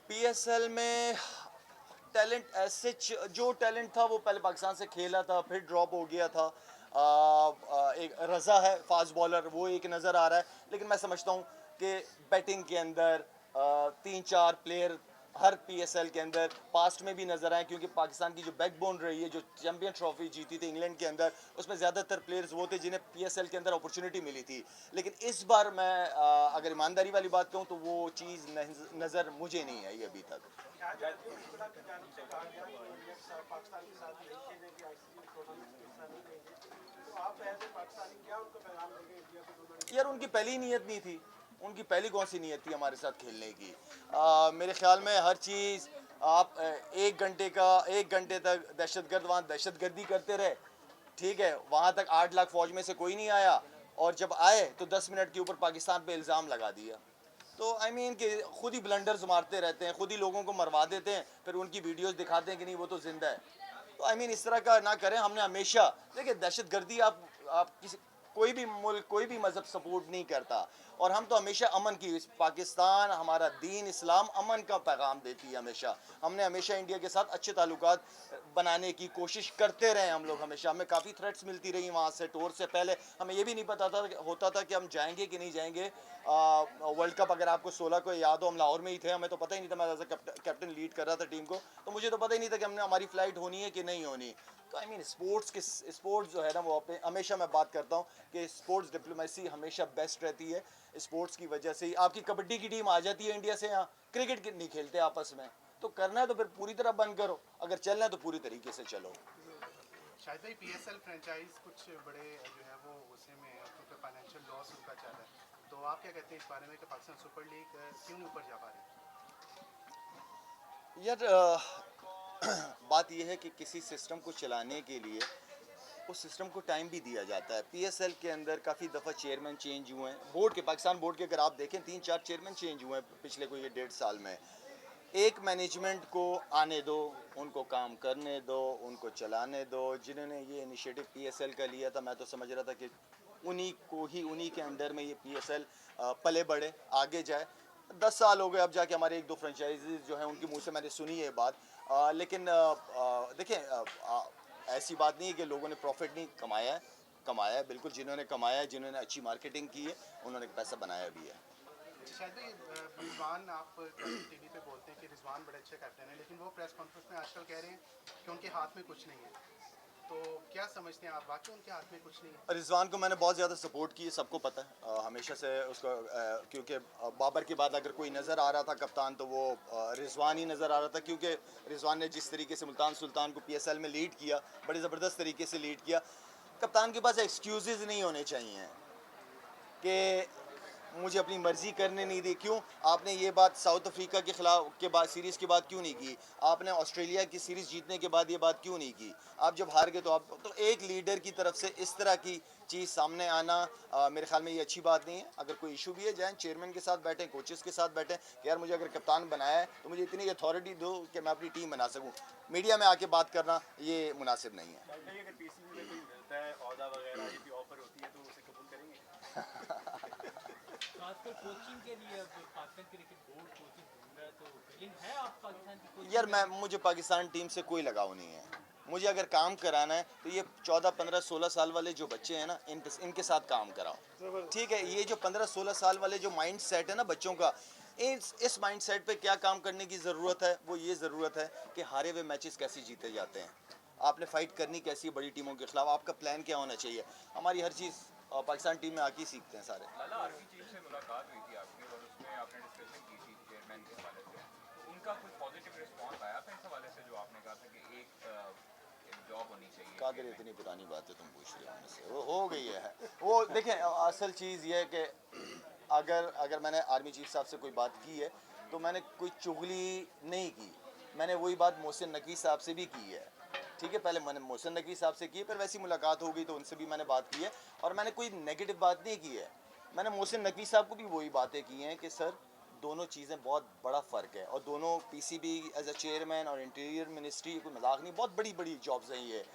PSL में talent ऐसे जो टैलेंट था वो पहले पाकिस्तान से खेला था, फिर ड्रॉप हो गया था। एक रज़ा है फास्ट बॉलर, वो एक नज़र आ रहा है, लेकिन मैं समझता हूँ कि बैटिंग के अंदर तीन चार प्लेयर हर पीएसएल के अंदर पास्ट में भी नजर आए, क्योंकि पाकिस्तान की जो बैकबोन रही है, जो चैंपियन ट्रॉफी जीती थी इंग्लैंड के अंदर, उसमें ज़्यादातर प्लेयर्स वो थे जिन्हें पीएसएल के अंदर अपॉर्चुनिटी मिली थी। लेकिन इस बार मैं अगर ईमानदारी वाली बात कहूँ तो वो चीज़ नज़र मुझे नहीं आई अभी तक। यार उनकी पहली नीयत नहीं थी, उनकी पहली कौन सी नीयत थी हमारे साथ खेलने की। मेरे ख्याल में हर चीज़ आप एक घंटे तक दहशतगर्द वहाँ दहशतगर्दी करते रहे, ठीक है, वहाँ तक 8 लाख फौज में से कोई नहीं आया, और जब आए तो 10 मिनट के ऊपर पाकिस्तान पे इल्ज़ाम लगा दिया। तो आई मीन कि खुद ही ब्लंडर्स मारते रहते हैं, खुद ही लोगों को मरवा देते हैं, फिर उनकी वीडियोस दिखाते हैं कि नहीं वो तो जिंदा है। तो आई मीन इस तरह का ना करें। हमने हमेशा देखिए दहशतगर्दी आप किसी कोई भी मुल्क कोई भी मज़हब सपोर्ट नहीं करता, और हम तो हमेशा अमन की, पाकिस्तान हमारा दीन इस्लाम अमन का पैगाम देती है हमेशा। हमने हमेशा इंडिया के साथ अच्छे ताल्लुकात बनाने की कोशिश करते रहे हम लोग हमेशा। हमें काफ़ी थ्रेट्स मिलती रही वहाँ से, टूर से पहले हमें ये भी नहीं पता होता था कि हम जाएंगे कि नहीं जाएंगे। वर्ल्ड कप अगर आपको 16 को याद हो, हम लाहौर में ही थे, हमें तो पता ही नहीं था, मैं एज अ कैप्टन लीड कर रहा था टीम को, तो मुझे तो पता ही नहीं था कि हमने हमारी फ्लाइट होनी है कि नहीं होनी। तो आई मीन स्पोर्ट्स जो है ना, वो हमेशा मैं बात करता हूँ कि स्पोर्ट्स डिप्लोमेसी हमेशा बेस्ट रहती है। स्पोर्ट्स की वजह से ही आपकी कबड्डी की टीम आ जाती है इंडिया से, यहाँ क्रिकेट नहीं खेलते आपस में। तो करना है तो फिर पूरी तरह बंद करो, अगर चलना है तो पूरी तरीके से चलो। शायद भाई पीएसएल फ्रेंचाइज कुछ बड़े जो है वो गुस्से में है क्योंकि फाइनेंशियल लॉस उनका चल रहा है, तो आप क्या कहते हैं इस बारे में कि पाकिस्तान सुपर लीग क्यों नहीं ऊपर जा पा रही? यार बात यह है कि किसी सिस्टम को चलाने के लिए उस सिस्टम को टाइम भी दिया जाता है। पीएसएल के अंदर काफ़ी दफ़ा चेयरमैन चेंज हुए हैं, बोर्ड के, पाकिस्तान बोर्ड के अगर आप देखें 3-4 चेयरमैन चेंज हुए हैं पिछले कोई 1.5 साल में। एक मैनेजमेंट को आने दो, उनको काम करने दो, उनको चलाने दो। जिन्होंने ये इनिशिएटिव पीएसएल का लिया था, मैं तो समझ रहा था कि उन्हीं के अंडर में ये पीएसएल पले बढ़े, आगे जाए। 10 साल हो गए अब जाके, हमारे एक दो फ्रेंचाइजीज जो हैं उनके मुंह से मैंने सुनी है बात। लेकिन देखें, ऐसी बात नहीं है कि लोगों ने प्रॉफिट नहीं कमाया है बिल्कुल। जिन्होंने कमाया है, जिन्होंने अच्छी मार्केटिंग की है, उन्होंने पैसा बनाया भी है। शायद भाई रिजवान, आप टीवी पे बोलते हैं कि रिजवान बड़े अच्छे कैप्टन हैं, लेकिन वो प्रेस कॉन्फ्रेंस में आजकल कह रहे हैं कि उनके हाथ में कुछ नहीं है, तो क्या समझते हैं आप, वाकई उनके हाथ में कुछ नहीं है? रिजवान को मैंने बहुत ज़्यादा सपोर्ट की है, सबको पता है, हमेशा से उसको, क्योंकि बाबर के बाद अगर कोई नज़र आ रहा था कप्तान तो वो रिजवान ही नज़र आ रहा था, क्योंकि रिजवान ने जिस तरीके से मुल्तान सुल्तान को पीएसएल में लीड किया, बड़ी ज़बरदस्त तरीके से लीड किया। कप्तान के पास एक्सक्यूज़ नहीं होने चाहिए कि मुझे अपनी मर्जी करने नहीं दी। क्यों आपने ये बात साउथ अफ्रीका के खिलाफ के बाद सीरीज़ के बाद क्यों नहीं की? आपने ऑस्ट्रेलिया की सीरीज़ जीतने के बाद ये बात क्यों नहीं की? आप जब हार गए तो आप तो एक लीडर की तरफ से इस तरह की चीज़ सामने आना, मेरे ख्याल में ये अच्छी बात नहीं है। अगर कोई इशू भी है, जाएँ चेयरमैन के साथ बैठें, कोचेस के साथ बैठें कि यार मुझे अगर कप्तान बनाया है तो मुझे इतनी अथॉरिटी दो कि मैं अपनी टीम बना सकूँ। मीडिया में आके बात करना ये मुनासिब नहीं है। आजकल कोचिंग के लिए अब पाकिस्तान क्रिकेट बोर्ड कोचिंग ढूंढ रहा है, तो फीलिंग है आप पाकिस्तान की कोचिंग? यार मुझे पाकिस्तान टीम से कोई लगाव नहीं है। मुझे अगर काम कराना है तो ये 14, 15, 16 साल वाले जो बच्चे हैं ना, इनके साथ काम कराओ, ठीक है। ये जो 15, 16 साल वाले जो माइंड सेट है ना बच्चों का, इस माइंड सेट पे क्या काम करने की ज़रूरत है? वो ये ज़रूरत है कि हारे हुए मैचेस कैसे जीते जाते हैं, आपने फ़ाइट करनी कैसी बड़ी टीमों के खिलाफ, आपका प्लान क्या होना चाहिए। हमारी हर चीज़ पाकिस्तान टीम में आके ही सीखते हैं सारे। लाला, आर्मी चीफ से मुलाकात हुई थी आपकी और उसमें आपने डिस्कशन की थी चेयरमैन के हवाले से, तो उनका कुछ पॉजिटिव रिस्पॉन्स आया था इस हवाले से जो आपने कहा था कि एक जॉब होनी चाहिए? कादिर, इतनी पुरानी बातें तुम पूछ रहे हो मुझसे, वो हो गई है वो। देखें, असल चीज़ ये है कि अगर मैंने आर्मी चीफ साहब से कोई बात की है तो मैंने कोई चुगली नहीं की। मैंने वही बात मोहसिन नकवी साहब से भी की है, ठीक है। पहले मैंने मोहसिन नकवी साहब से की है, फिर वैसी मुलाकात हो गई तो उनसे भी मैंने बात की है, और मैंने कोई नेगेटिव बात नहीं की है। मैंने मोहसिन नकवी साहब को भी वही बातें की हैं कि सर दोनों चीज़ें बहुत बड़ा फ़र्क है, और दोनों पीसीबी एज अ चेयरमैन और इंटीरियर मिनिस्ट्री, कोई मजाक नहीं, बहुत बड़ी बड़ी जॉब्स हैं ये।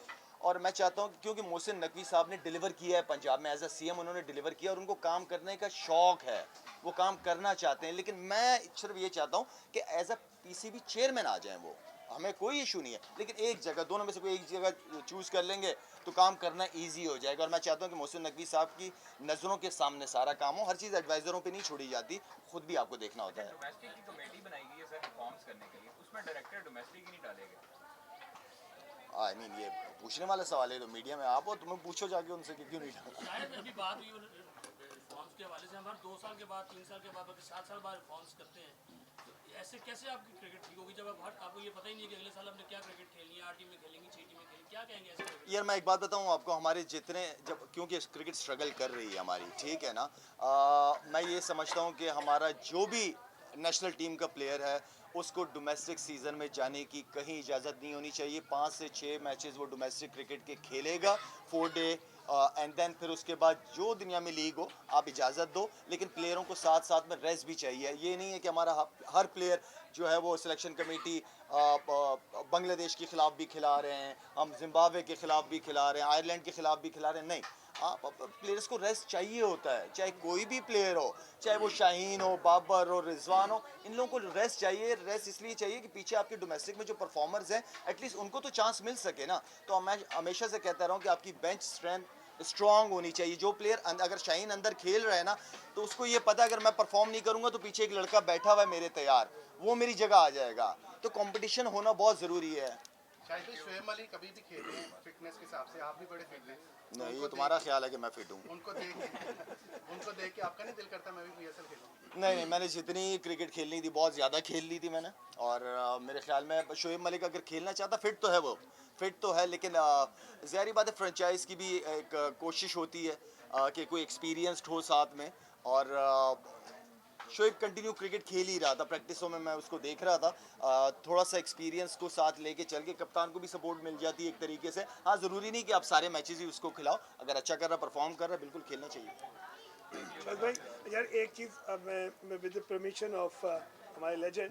और मैं चाहता हूँ क्योंकि मोहसिन नकवी साहब ने डिलीवर किया है पंजाब में एज अ सीएम, उन्होंने डिलीवर किया और उनको काम करने का शौक़ है। वो काम करना चाहते हैं, लेकिन मैं सिर्फ ये चाहता हूँ कि एज अ पीसीबी चेयरमैन आ जाएं वो, हमें कोई इशू नहीं है, लेकिन एक जगह, दोनों में से कोई एक जगह चूज़ कर लेंगे तो काम करना इजी हो जाएगा। और मैं चाहता हूँ कि मोहसिन नकवी साहब की नज़रों के सामने सारा काम हो, हर चीज़ एडवाइज़रों पे नहीं छोड़ी जाती, खुद भी आपको देखना होता है। डोमेस्टिक की कमेटी बनाई गई है सर रिफॉर्म्स करने के लिए, उसमें डायरेक्टर डोमेस्टिक ही नहीं डाले गए। आई मीन ये पूछने वाला सवाल है, तो मीडिया में आप हो, तुम्हें पूछो जाके उनसे कि क्यों नहीं डाला। शायद अभी बात हुई रिफॉर्म्स के हवाले से, हम हर 2 साल के बाद 3 साल के बाद बल्कि 7 साल बाद रिफॉर्म्स करते हैं, तो ऐसे कैसे आपकी क्रिकेट ठीक होगी जब आपको ये पता ही नहीं है कि अगले साल हमने क्या क्रिकेट खेलनी है, 8 टीम में खेलेंगी, 6 टीम में खेलेंगी, क्या कहेंगे ऐसे क्रिकेट? यार मैं एक बात बताऊं आपको, हमारे जितने जब क्योंकि क्रिकेट स्ट्रगल कर रही है हमारी, ठीक है ना, मैं ये समझता हूं कि हमारा जो भी नेशनल टीम का प्लेयर है उसको डोमेस्टिक सीज़न में जाने की कहीं इजाज़त नहीं होनी चाहिए। 5 से 6 मैचेस वो डोमेस्टिक क्रिकेट के खेलेगा 4 डे, एंड देन फिर उसके बाद जो दुनिया में लीग हो आप इजाज़त दो, लेकिन प्लेयरों को साथ साथ में रेस्ट भी चाहिए। ये नहीं है कि हमारा हर प्लेयर जो है वो सिलेक्शन कमेटी बांग्लादेश के ख़िलाफ़ भी खिला रहे हैं, हम जिम्बाब्वे के ख़िलाफ़ भी खिला रहे हैं, आयरलैंड के ख़िलाफ़ भी खिला रहे हैं, नहीं। आप प्लेयर्स को रेस्ट चाहिए होता है, चाहे कोई भी प्लेयर हो, चाहे वो शाहीन हो, बाबर हो, रिजवान हो, इन लोगों को रेस्ट चाहिए। रेस्ट इसलिए चाहिए कि पीछे आपके डोमेस्टिक में जो परफॉर्मर्स हैं एटलीस्ट उनको तो चांस मिल सके ना। तो मैं हमेशा से कहता रहा हूँ कि आपकी बेंच स्ट्रेंथ स्ट्रांग होनी चाहिए। जो प्लेयर अगर शाहीन अंदर खेल रहा है ना, तो उसको ये पता है अगर मैं परफॉर्म नहीं करूँगा तो पीछे एक लड़का बैठा हुआ है मेरे तैयार, वो मेरी जगह आ जाएगा। तो कंपटीशन होना बहुत ज़रूरी है। शायद भाई शोएब अली कभी भी खेले हैं फिटनेस के हिसाब से, आप भी बड़े फिट हैं। नहीं, ये तुम्हारा ख्याल है कि मैं फिट हूँ। उनको देख के आपका नहीं दिल करता मैं भी पीएसएल खेलूं? नहीं, मैंने जितनी क्रिकेट खेलनी थी बहुत ज़्यादा खेल ली थी मैंने, और मेरे ख्याल में शोएब मलिक अगर खेलना चाहता, फिट तो है वो, फिट तो है, लेकिन ज़ाहिर बात है फ्रेंचाइज की भी एक कोशिश होती है कि कोई एक्सपीरियंस्ड हो साथ में। और शोएब कंटिन्यू क्रिकेट खेल ही रहा था, प्रैक्टिसों में मैं उसको देख रहा था। थोड़ा सा एक्सपीरियंस को साथ लेके चल के कप्तान को भी सपोर्ट मिल जाती है एक तरीके से। हाँ, ज़रूरी नहीं कि आप सारे मैचेस ही उसको खिलाओ, अगर अच्छा कर रहा, परफॉर्म कर रहा, बिल्कुल खेलना चाहिए। भाई यार एक चीज़, अब मैं विद द परमिशन ऑफ हमारे लेजेंड